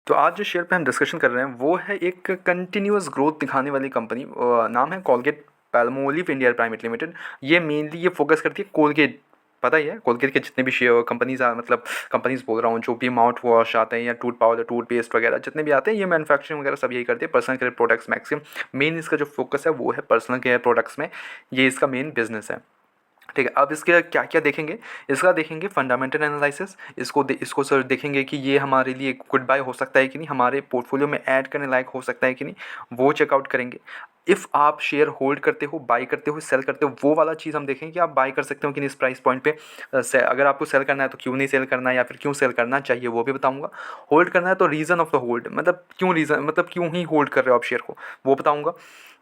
तो आज जो शेयर पे हम डिस्कशन कर रहे हैं वो है एक कंटिन्यूअस ग्रोथ दिखाने वाली कंपनी, नाम है कोलगेट पैल्मोलिव इंडिया प्राइवेट लिमिटेड। ये मेनली ये फोकस करती है कोलगेट, पता ही है कोलगेट के जितने भी शेयर कंपनीज मतलब कंपनीज बोल रहा हूँ, जो भी माउथ वॉश आते हैं या टूथ पाउडर टूथ पेस्ट वगैरह जितने भी आते हैं, ये मैन्युफैक्चरिंग वगैरह सब यही करते हैं। Personal care products maximum main इसका जो फोकस है वो है पर्सनल केयर प्रोडक्ट्स में, ये इसका मेन बिजनेस है। ठीक है, अब इसके क्या क्या देखेंगे, इसका देखेंगे फंडामेंटल एनालिसिस। इसको सर देखेंगे कि ये हमारे लिए गुड बाय हो सकता है कि नहीं, हमारे पोर्टफोलियो में ऐड करने लायक हो सकता है कि नहीं, वो चेकआउट करेंगे। इफ़ आप शेयर होल्ड करते हो, बाई करते हो, सेल करते हो, वो वाला चीज़ हम देखेंगे कि आप बाई कर सकते हो कि नहीं इस प्राइस पॉइंट पे। अगर आपको सेल करना है तो क्यों नहीं सेल करना है, या फिर क्यों सेल करना चाहिए वो भी बताऊंगा। होल्ड करना है तो रीज़न ऑफ द होल्ड, मतलब क्यों रीज़न, मतलब क्यों ही होल्ड कर रहे हो आप शेयर को, वो बताऊंगा।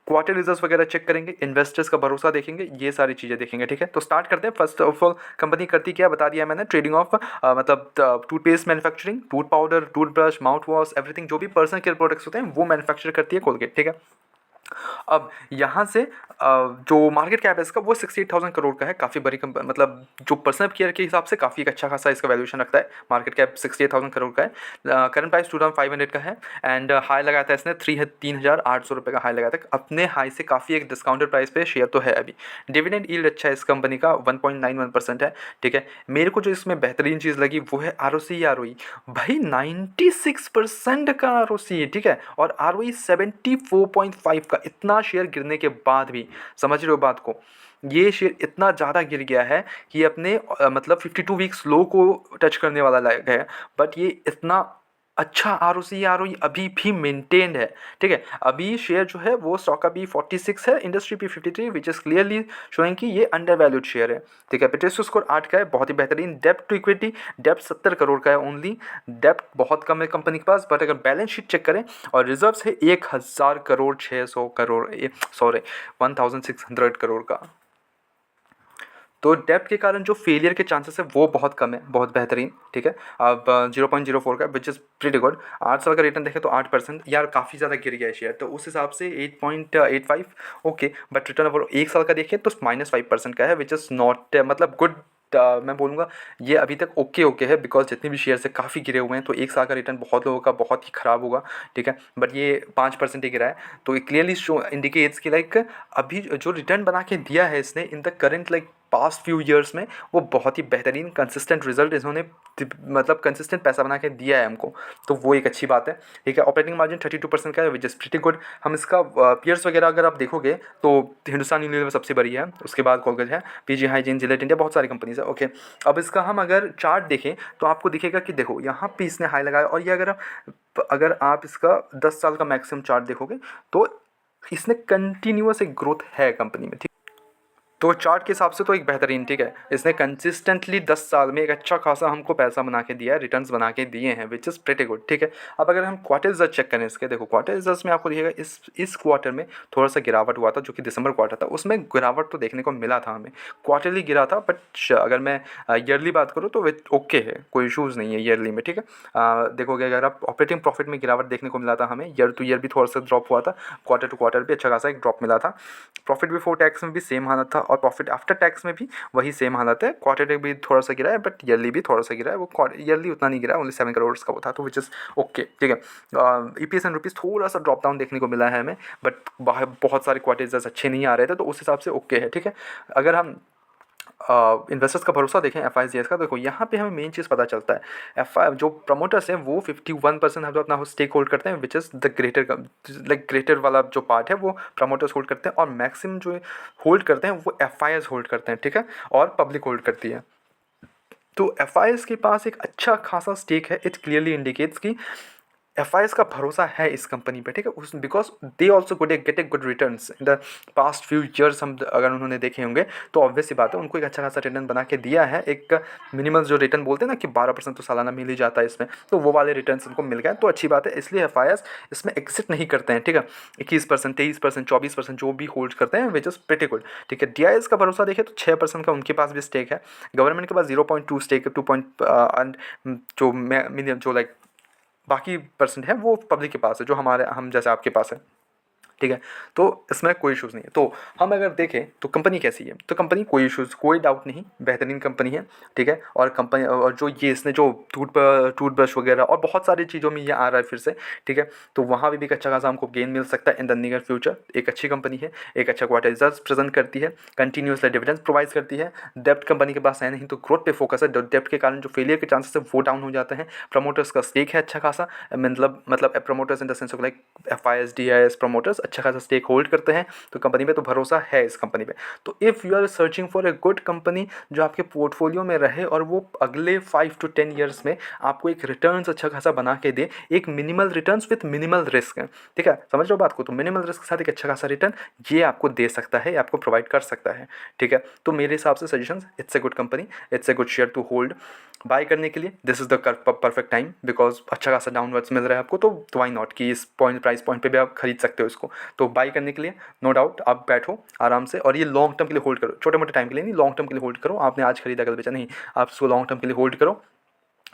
क्वार्टर रिजल्ट्स वगैरह चेक करेंगे, इन्वेस्टर्स का भरोसा देखेंगे, ये सारी चीज़ें देखेंगे। ठीक है, तो स्टार्ट करते हैं। फर्स्ट ऑफ ऑल कंपनी करती क्या बता दिया मैंने, ट्रेडिंग ऑफ मतलब toothpaste manufacturing, tooth powder, toothbrush, mouth wash, everything जो भी पर्सनल केयर प्रोडक्ट्स होते हैं वो मैन्युफैक्चर करती है कोलगेट। ठीक है, अब यहाँ से जो मार्केट कैप है इसका वो 68,000 करोड़ का है, काफ़ी बड़ी मतलब जो पर्सनल केयर के हिसाब से काफ़ी एक अच्छा खासा इसका वैल्यूएशन रखता है। मार्केट कैप 68,000 करोड़ का है, करंट प्राइस 2500 का है, एंड हाई लगाया था इसने 3,800 रुपये का हाई लगाया था। अपने हाई से काफ़ी एक डिस्काउंटेड प्राइस पे शेयर तो है अभी। डिविडेंड यील्ड अच्छा है इस कंपनी का, 1.91% है। ठीक है, मेरे को जो इसमें बेहतरीन चीज़ लगी वो है ROC ROE, भाई 96% का ROC, ठीक है, और ROE 74.5 का। इतना शेयर गिरने के बाद भी, समझ रहे हो बात को, ये शेयर इतना ज़्यादा गिर गया है कि अपने मतलब 52 वीक्स लो को टच करने वाला लायक है, बट ये इतना अच्छा ROC ROE अभी भी मेंटेन्ड है। ठीक है, अभी शेयर जो है वो स्टॉक अभी 46 है, इंडस्ट्री पे 53, विच इज़ क्लियरली शोइंग कि ये अंडर वैल्यूड शेयर है। ठीक है, पेटेस्टो स्कोर 8 का है, बहुत ही बेहतरीन। डेप्ट टू इक्विटी, डेप्ट 70 करोड़ का है ओनली, डेप्ट बहुत कम है कंपनी के पास, बट अगर बैलेंस शीट चेक करें और रिजर्व्स है 1,000 करोड़, 600 करोड़, सॉरी 1,600 करोड़ का। तो डेप्थ के कारण जो फेलियर के चांसेस है वो बहुत कम है, बहुत बेहतरीन। ठीक है, अब 0.04 का, विच इज़ प्रीटी गुड। 8 साल का रिटर्न देखें तो 8%, यार काफ़ी ज़्यादा गिर गया है शेयर, तो उस हिसाब से 8.85 ओके, बट रिटर्न ओवर 1 साल का देखें तो -5% का है, विच इज़ नॉट मतलब गुड। मैं बोलूँगा ये अभी तक ओके ओके है, बिकॉज जितने भी शेयर से काफ़ी गिरे हुए हैं, तो 1 साल का रिटर्न बहुत लोगों का बहुत ही ख़राब होगा। ठीक है, बट ये 5% ही गिरा है, तो it क्लियरली शो इंडिकेट्स कि लाइक अभी जो रिटर्न बना के दिया है इसने in the current like past few years में, वो बहुत ही बेहतरीन कंसिस्टेंट रिजल्ट इन्होंने मतलब कंसिस्टेंट पैसा बना के दिया है हमको, तो वो एक अच्छी बात है। ठीक है, ऑपरेटिंग मार्जिन 32% का है, विच इज़ प्रीटी गुड। हम इसका पीयर्स वगैरह अगर आप देखोगे तो हिंदुस्तान यूनिलीवर सबसे बड़ी है, उसके बाद कोलगेट है, PG हाइजीन, जिलेट इंडिया, बहुत सारी कंपनीज है। ओके, अब इसका हम अगर चार्ट देखें तो आपको दिखेगा कि देखो यहाँ पे इसने हाई लगाया, और ये अगर आप इसका 10 साल का मैक्सिमम चार्ट देखोगे तो इसने कंटिन्यूअस एक ग्रोथ है कंपनी में। ठीक, तो चार्ट के हिसाब से तो एक बेहतरीन। ठीक है, इसने कंसिस्टेंटली 10 साल में एक अच्छा खासा हमको पैसा बना के दिया है, रिटर्न्स बना के दिए हैं, विच इज़ प्रीटी गुड। ठीक है, अब अगर हम क्वार्टर रिजल्ट चेक करें इसके, देखो क्वार्टर रिजल्ट्स में आपको दिखेगा इस क्वार्टर में थोड़ा सा गिरावट हुआ था, जो कि दिसंबर क्वार्टर था, उसमें गिरावट तो देखने को मिला था हमें। क्वार्टरली गिरा था, बट अगर मैं ईयरली बात करूँ तो ओके है, कोई इशूज़ नहीं है ईयरली में। ठीक है, देखोगे अगर आप ऑपरेटिंग प्रॉफिट में गिरावट देखने को मिला था हमें, ईयर टू ईयर भी थोड़ा सा ड्रॉप हुआ था, क्वार्टर टू क्वार्टर भी अच्छा खासा एक ड्रॉप मिला था। प्रॉफिट बिफोर टैक्स में भी सेम हालत था, और प्रॉफिट आफ्टर टैक्स में भी वही सेम हालत है। क्वार्टर भी थोड़ा सा गिरा है, बट ईयरली भी थोड़ा सा गिरा है, वो ईयरली उतना नहीं गिरा, ओनली 7 करोड़ का वो था, तो विच इज़ ओके। ठीक है, EPS एंड रुपीज़ थोड़ा सा ड्रॉप डाउन देखने को मिला है हमें, बट बाहर बहुत सारे क्वार्टर्स अच्छे नहीं आ रहे थे, तो उस हिसाब से ओके है। ठीक है, अगर हम इन्वेस्टर्स का भरोसा देखें FIGS का, देखो यहाँ पे हमें मेन चीज़ पता चलता है, जो प्रमोटर्स हैं वो 51% हम तो अपना स्टेक होल्ड करते हैं, which is the greater, like greater वाला जो पार्ट है वो प्रमोटर्स होल्ड करते हैं, और मैक्सिमम जो होल्ड करते हैं वो FIs होल्ड करते हैं। ठीक है, और पब्लिक होल्ड करती है, तो FIs के पास एक अच्छा खासा स्टेक है। इट क्लियरली इंडिकेट्स कि FIs का भरोसा है इस कंपनी पे। ठीक है, उस because they also get a good returns in the past few years. हम अगर उन्होंने देखे होंगे तो ऑब्वियस सी बात है, उनको एक अच्छा खासा रिटर्न बना के दिया है। एक मिनिमल जो रिटर्न बोलते हैं ना कि 12% तो सालाना मिल ही जाता है इसमें, तो वो वाले रिटर्न्स उनको मिल गए, तो अच्छी बात है। इसलिए FIs इसमें एग्जिट नहीं करते हैं। ठीक है, 21%, 23%, 24% जो भी होल्ड करते हैं, विच इज़ प्रीटी गुड। ठीक है, DIs का भरोसा देखें तो 6% का उनके पास भी स्टेक है, गवर्नमेंट के पास 0.2 स्टेक है, 2 जो लाइक बाकी परसेंट है वो पब्लिक के पास है, जो हम जैसे आपके पास है। ठीक है। तो इसमें कोई इश्यूज़ नहीं है। तो हम अगर देखें तो कंपनी कैसी है, तो कंपनी कोई इश्यूज़, कोई डाउट नहीं, बेहतरीन कंपनी है, ठीक है। और कंपनी और जो ये इसने जो टूथब्रश वगैरह और बहुत सारी चीज़ों में ये आ रहा है फिर से, ठीक है। तो वहाँ भी एक अच्छा खासा हमको गेन मिल सकता है इन द नियर फ्यूचर। एक अच्छी कंपनी है, एक अच्छा क्वार्टर रिजल्ट प्रेजेंट करती है, कंटिन्यूसली डिविडेंड प्रोवाइड करती है, डेब्ट कंपनी के पास है नहीं तो ग्रोथ पे फोकस है, डेब्ट के कारण जो फेलियर के चांसेस है वो डाउन हो जाते हैं, प्रमोटर्स का स्टेक है अच्छा खासा, मतलब promoters in the sense of like FIS DIS promoters अच्छा खासा स्टेक होल्ड करते हैं, तो कंपनी पे तो भरोसा है इस कंपनी पे। तो if you are searching for a good company जो आपके पोर्टफोलियो में रहे और वो अगले 5 to 10 ईयर्स में आपको एक रिटर्न्स अच्छा खासा बना के दे, एक minimal returns with minimal risk, ठीक है, समझ रहे हो बात को। तो मिनिमल रिस्क के साथ एक अच्छा खासा रिटर्न ये आपको दे सकता है, आपको प्रोवाइड कर सकता है, ठीक है। तो मेरे हिसाब से suggestion, it's a good company, it's a good share to hold. Buy करने के लिए this is the perfect time, because अच्छा खासा डाउनवर्ड्स मिल रहा है आपको, तो वाई नॉट कि इस प्राइस पॉइंट पे भी आप खरीद सकते हो इसको। तो बाय करने के लिए नो डाउट आप बैठो आराम से, और ये लॉन्ग टर्म के लिए होल्ड करो, छोटे मोटे टाइम के लिए नहीं, लॉन्ग टर्म के लिए होल्ड करो। आपने आज खरीदा कल बेचा नहीं, आप इसको लॉन्ग टर्म के लिए होल्ड करो,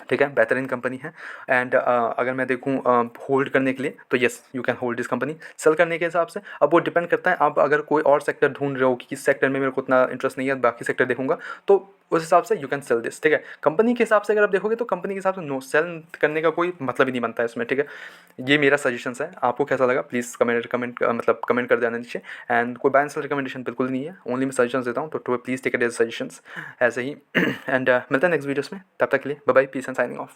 ठीक है। बेहतरीन कंपनी है। एंड अगर मैं देखूँ होल्ड करने के लिए तो yes you can hold this company. Sell करने के हिसाब से अब वो डिपेंड करता है, आप अगर कोई और सेक्टर ढूंढ रहे हो कि किस सेक्टर में मेरे को उतना इंटरेस्ट नहीं है, बाकी सेक्टर देखूंगा, तो उस हिसाब से यू कैन सेल दिस, ठीक है। कंपनी के हिसाब से अगर आप देखोगे तो कंपनी के हिसाब से नो सेल करने का कोई मतलब ही नहीं बनता है इसमें, ठीक है। ये मेरा सजेशन है, आपको कैसा लगा प्लीज़ कमेंट कर देना नीचे। एंड कोई बाय एंड सेल रिकमेंडेशन बिल्कुल नहीं है, ओनली मैं सजेशन देता हूँ, तो please take it as suggestions ऐसे ही। एंड मिलता है नेक्स्ट वीडियोस में, तब तक के लिए bye bye, peace and signing of.